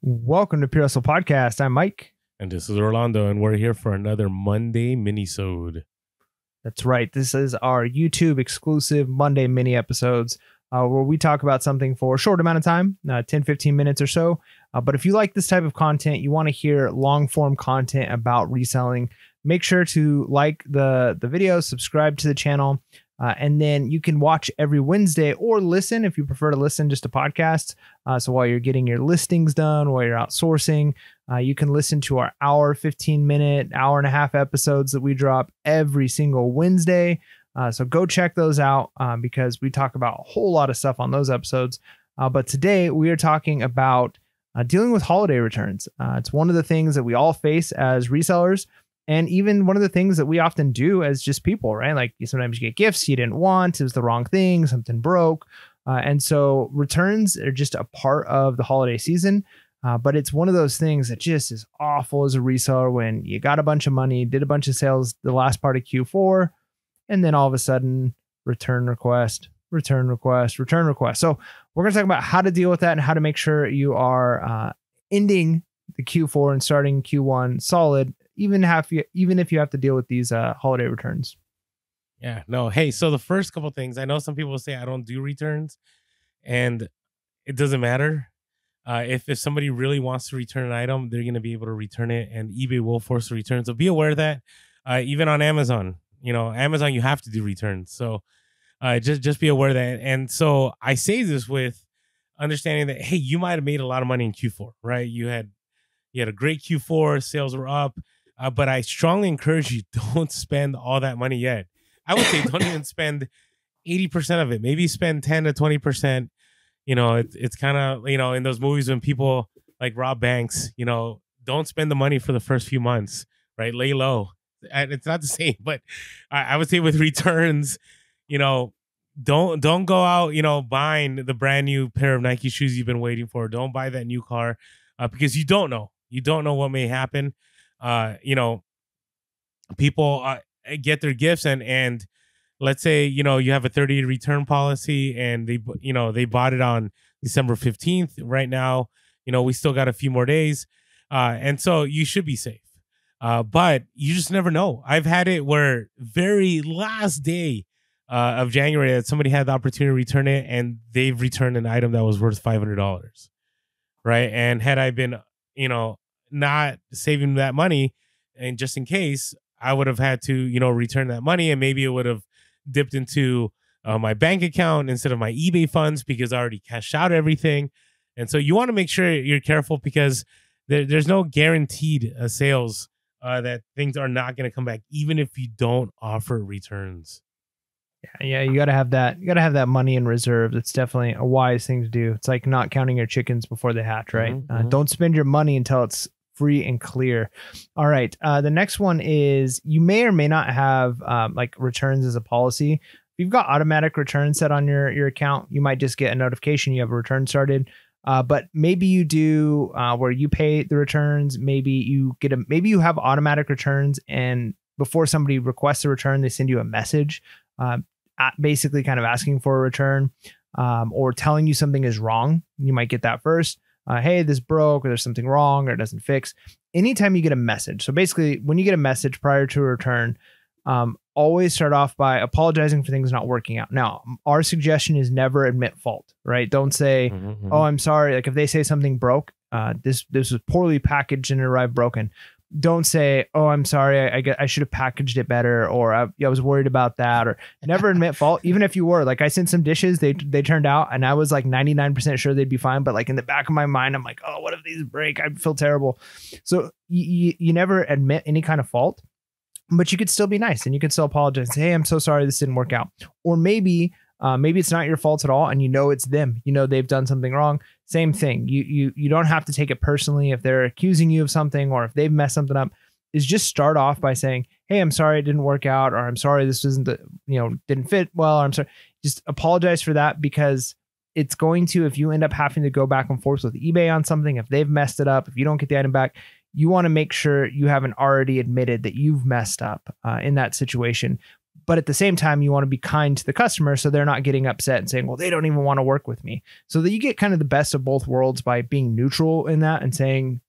Welcome to Reselling Podcast. I'm Mike. And this is Orlando, and we're here for another Monday Minisode. That's right. This is our YouTube exclusive Monday mini episodes where we talk about something for a short amount of time, 10, 15 minutes or so. But if you like this type of content, you want to hear long form content about reselling, make sure to like the video, subscribe to the channel, and then you can watch every Wednesday or listen if you prefer to listen just to podcasts. So while you're getting your listings done, while you're outsourcing, you can listen to our hour, 15-minute, hour and a half episodes that we drop every single Wednesday. So go check those out because we talk about a whole lot of stuff on those episodes. But today we are talking about dealing with holiday returns. It's one of the things that we all face as resellers. And even one of the things that we often do as just people, right? Like sometimes you get gifts you didn't want, it was the wrong thing, something broke. And so returns are just a part of the holiday season. But it's one of those things that just is awful as a reseller when you got a bunch of money, did a bunch of sales the last part of Q4, and then all of a sudden return request. So we're going to talk about how to deal with that and how to make sure you are ending the Q4 and starting Q1 solid, even if you have to deal with these holiday returns. Yeah, no. Hey, so the first couple things, I know some people say I don't do returns, and it doesn't matter. If somebody really wants to return an item, they're going to be able to return it, and eBay will force a return. So be aware of that. Even on Amazon, Amazon, you have to do returns. So just be aware of that. And so I say this with understanding that, hey, you might have made a lot of money in Q4, right? You had a great Q4, sales were up, but I strongly encourage you, don't spend all that money yet. I would say don't even spend 80% of it. Maybe spend 10 to 20%. It's kind of, in those movies when people like rob banks, don't spend the money for the first few months, right? Lay low. And it's not the same, but I would say with returns, don't go out, buying the brand new pair of Nike shoes you've been waiting for. Don't buy that new car because you don't know. You don't know what may happen. People get their gifts and let's say, you have a 30-day return policy and they bought it on December 15th. Right now, we still got a few more days. And so you should be safe. But you just never know. I've had it where very last day of January that somebody had the opportunity to return it and they've returned an item that was worth $500. Right. And had I been, not saving that money and just in case, I would have had to, return that money and maybe it would have dipped into my bank account instead of my eBay funds because I already cashed out everything. And so you want to make sure you're careful because there's no guaranteed sales that things are not going to come back, even if you don't offer returns. Yeah, you got to have that. You got to have that money in reserve. That's definitely a wise thing to do. It's like not counting your chickens before they hatch, right? Don't spend your money until it's free and clear. All right. The next one is you may or may not have like returns as a policy. If you've got automatic returns set on your account, you might just get a notification you have a return started. But maybe you do where you pay the returns. Maybe you have automatic returns, and before somebody requests a return, they send you a message, basically kind of asking for a return or telling you something is wrong. You might get that first. Hey, this broke, or there's something wrong, or it doesn't fix. Anytime you get a message. So basically, when you get a message prior to a return, always start off by apologizing for things not working out. Now, our suggestion is never admit fault, right? Don't say, oh, I'm sorry. Like if they say something broke, this was poorly packaged and it arrived broken. Don't say, oh, I'm sorry. I should have packaged it better. Or I was worried about that. Or never admit fault. Even if you were like, I sent some dishes, they turned out and I was like 99% sure they'd be fine. But like in the back of my mind, I'm like, oh, what if these break? I feel terrible. So you never admit any kind of fault, but you could still be nice and you could still apologize. Say, hey, I'm so sorry this didn't work out. Or maybe it's not your fault at all and it's them. They've done something wrong. Same thing. You don't have to take it personally if they're accusing you of something or if they've messed something up. Is just start off by saying, hey, I'm sorry it didn't work out, or I'm sorry this isn't didn't fit well, or I'm sorry. Just apologize for that because it's going to, if you end up having to go back and forth with eBay on something, if they've messed it up, if you don't get the item back, you want to make sure you haven't already admitted that you've messed up in that situation. But at the same time, you want to be kind to the customer so they're not getting upset and saying, well, they don't even want to work with me. So that you get kind of the best of both worlds by being neutral in that and saying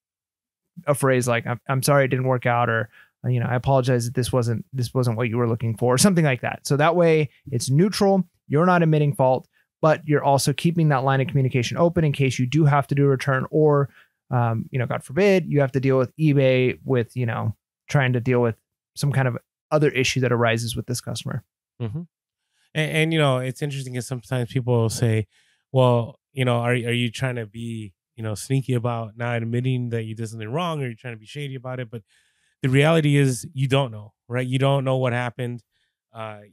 a phrase like, I'm sorry it didn't work out, or, I apologize that this wasn't what you were looking for, or something like that. So that way it's neutral. You're not admitting fault, but you're also keeping that line of communication open in case you do have to do a return, or, God forbid, you have to deal with eBay with, trying to deal with some kind of other issue that arises with this customer. Mm-hmm. And it's interesting because sometimes people will say, well, are you trying to be, sneaky about not admitting that you did something wrong, or you're trying to be shady about it? But the reality is you don't know, right? You don't know what happened.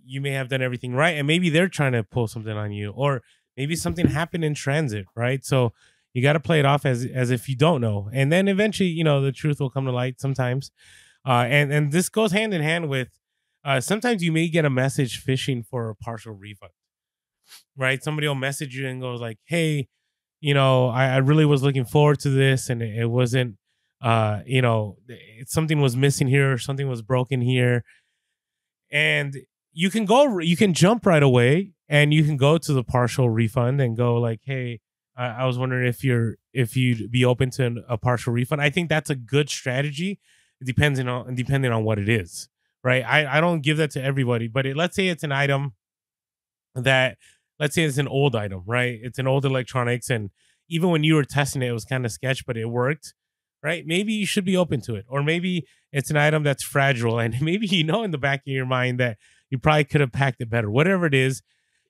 You may have done everything right, and maybe they're trying to pull something on you, or maybe something happened in transit, right? So you got to play it off as if you don't know. And then eventually, the truth will come to light sometimes. And this goes hand in hand with sometimes you may get a message fishing for a partial refund, right? Somebody will message you and goes like, hey, I really was looking forward to this, and it wasn't, something was missing here, or something was broken here. And you can jump right away, and you can go to the partial refund and go like, hey, I was wondering if you'd be open to a partial refund. I think that's a good strategy, depending on what it is, right? I don't give that to everybody, but let's say it's an item let's say it's an old item, right? It's an old electronics, and even when you were testing it, it was kind of sketch, but it worked, right? Maybe you should be open to it. Or maybe it's an item that's fragile, and maybe in the back of your mind that you probably could have packed it better. Whatever it is,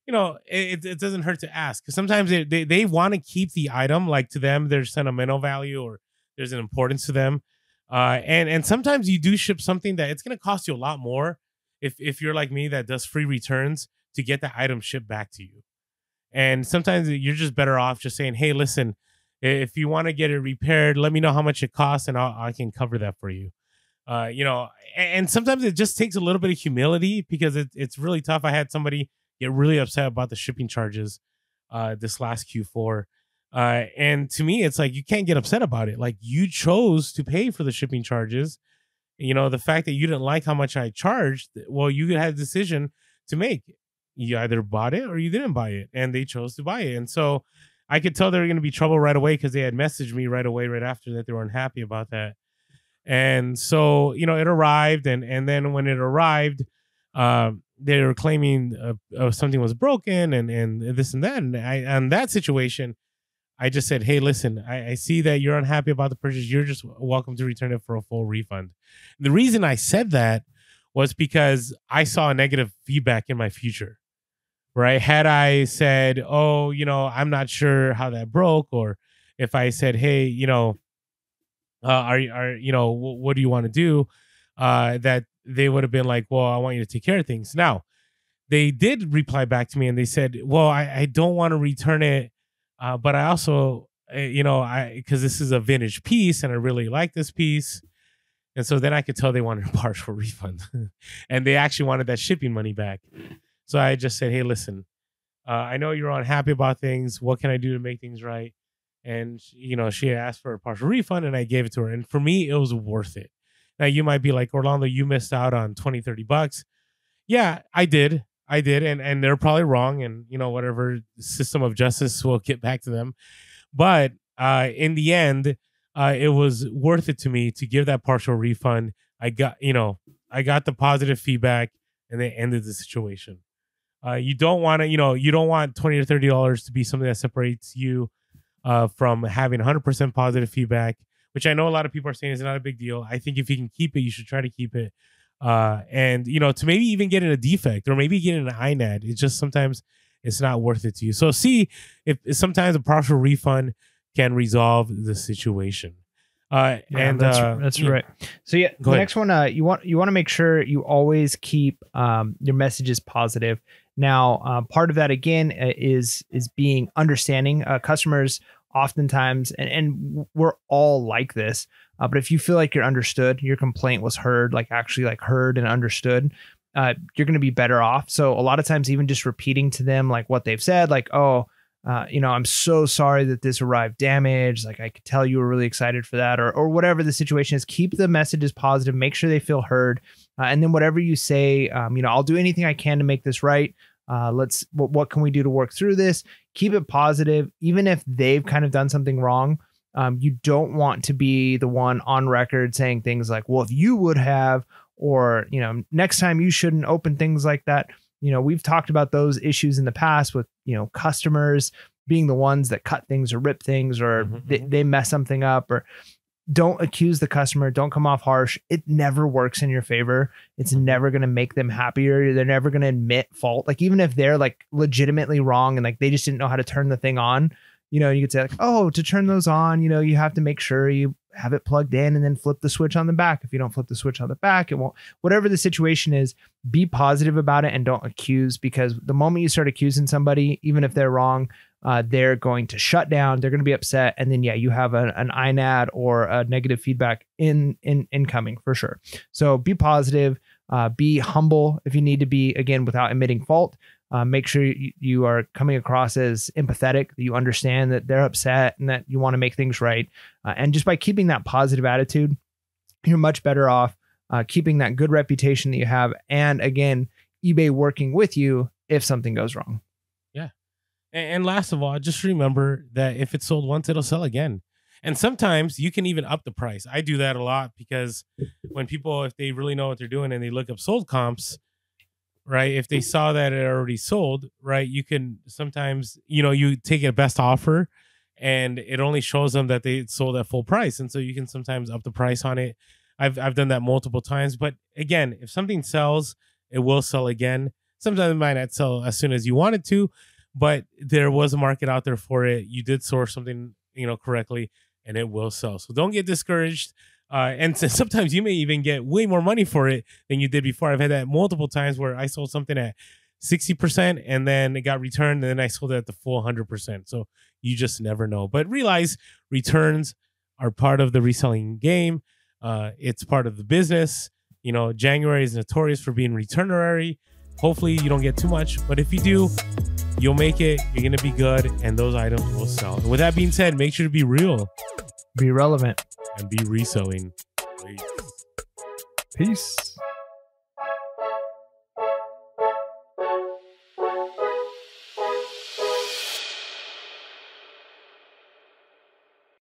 it doesn't hurt to ask. Because sometimes they want to keep the item, like to them there's sentimental value, or there's an importance to them. And sometimes you do ship something that it's going to cost you a lot more if you're like me that does free returns to get the item shipped back to you. And sometimes you're just better off just saying, hey, listen, if you want to get it repaired, let me know how much it costs, and I can cover that for you. And sometimes it just takes a little bit of humility, because it's really tough. I had somebody get really upset about the shipping charges this last Q4. And to me, it's like, you can't get upset about it. Like, you chose to pay for the shipping charges. The fact that you didn't like how much I charged, well, you had a decision to make. You either bought it or you didn't buy it, and they chose to buy it. And so I could tell they were going to be trouble right away, because they had messaged me right away, right after that, they were unhappy about that. And so, it arrived. And then when it arrived, they were claiming something was broken and this and that. And on that situation, I just said, hey, listen, I see that you're unhappy about the purchase. You're just welcome to return it for a full refund. The reason I said that was because I saw negative feedback in my future, right? Had I said, oh, I'm not sure how that broke, or if I said, hey, what do you want to do? That they would have been like, well, I want you to take care of things. Now, they did reply back to me, and they said, well, I don't want to return it. But I also, because this is a vintage piece and I really like this piece. And so then I could tell they wanted a partial refund and they actually wanted that shipping money back. So I just said, hey, listen, I know you're unhappy about things. What can I do to make things right? And, she asked for a partial refund, and I gave it to her. And for me, it was worth it. Now, you might be like, Orlando, you missed out on $20-$30. Yeah, I did. And they're probably wrong. And, whatever system of justice will get back to them. But in the end, it was worth it to me to give that partial refund. I got the positive feedback, and they ended the situation. You don't want to, you don't want $20 or $30 to be something that separates you from having 100% positive feedback, which I know a lot of people are saying is not a big deal. I think if you can keep it, you should try to keep it. And to maybe even get in a defect, or maybe get in an INAD. It's just sometimes it's not worth it to you. So see if sometimes a partial refund can resolve the situation. And that's right. So yeah, the next one, you want to make sure you always keep your messages positive. Now, part of that again is being understanding. Customers oftentimes, and we're all like this, but if you feel like you're understood, your complaint was heard, actually heard and understood, you're going to be better off. So a lot of times, even just repeating to them what they've said, oh, I'm so sorry that this arrived damaged. Like, I could tell you were really excited for that, or whatever the situation is. Keep the messages positive. Make sure they feel heard. And then whatever you say, I'll do anything I can to make this right. What can we do to work through this? Keep it positive. Even if they've kind of done something wrong, you don't want to be the one on record saying things like, well, if you would have, or, next time you shouldn't open things like that. We've talked about those issues in the past with, customers being the ones that cut things or rip things, or they mess something up. Or don't accuse the customer. Don't come off harsh. It never works in your favor. It's never going to make them happier. They're never going to admit fault. Like, even if they're like legitimately wrong and like they just didn't know how to turn the thing on, you could say like, oh, to turn those on, you have to make sure you have it plugged in and then flip the switch on the back. If you don't flip the switch on the back, it won't. Whatever the situation is, be positive about it and don't accuse, because the moment you start accusing somebody, even if they're wrong, they're going to shut down. They're going to be upset. And then, you have an INAD or a negative feedback incoming for sure. So be positive, be humble if you need to be, again, without admitting fault. Make sure you are coming across as empathetic, that you understand that they're upset and that you want to make things right. And just by keeping that positive attitude, you're much better off keeping that good reputation that you have. And again, eBay working with you if something goes wrong. Yeah. And last of all, just remember that if it's sold once, it'll sell again. And sometimes you can even up the price. I do that a lot, because when people, if they really know what they're doing and they look up sold comps, right, if they saw that it already sold, right, you can sometimes, you take a best offer and it only shows them that they sold at full price. And so you can sometimes up the price on it. I've done that multiple times. But again, if something sells, it will sell again. Sometimes it might not sell as soon as you want it to, but there was a market out there for it. You did source something, correctly, and it will sell. So don't get discouraged. And so sometimes you may even get way more money for it than you did before. I've had that multiple times where I sold something at 60% and then it got returned, and then I sold it at the full 100%. So you just never know. But realize returns are part of the reselling game. It's part of the business. January is notorious for being returnary. Hopefully you don't get too much, but if you do, you'll make it. You're going to be good, and those items will sell. And with that being said, make sure to be real, be relevant, and be reselling. Peace.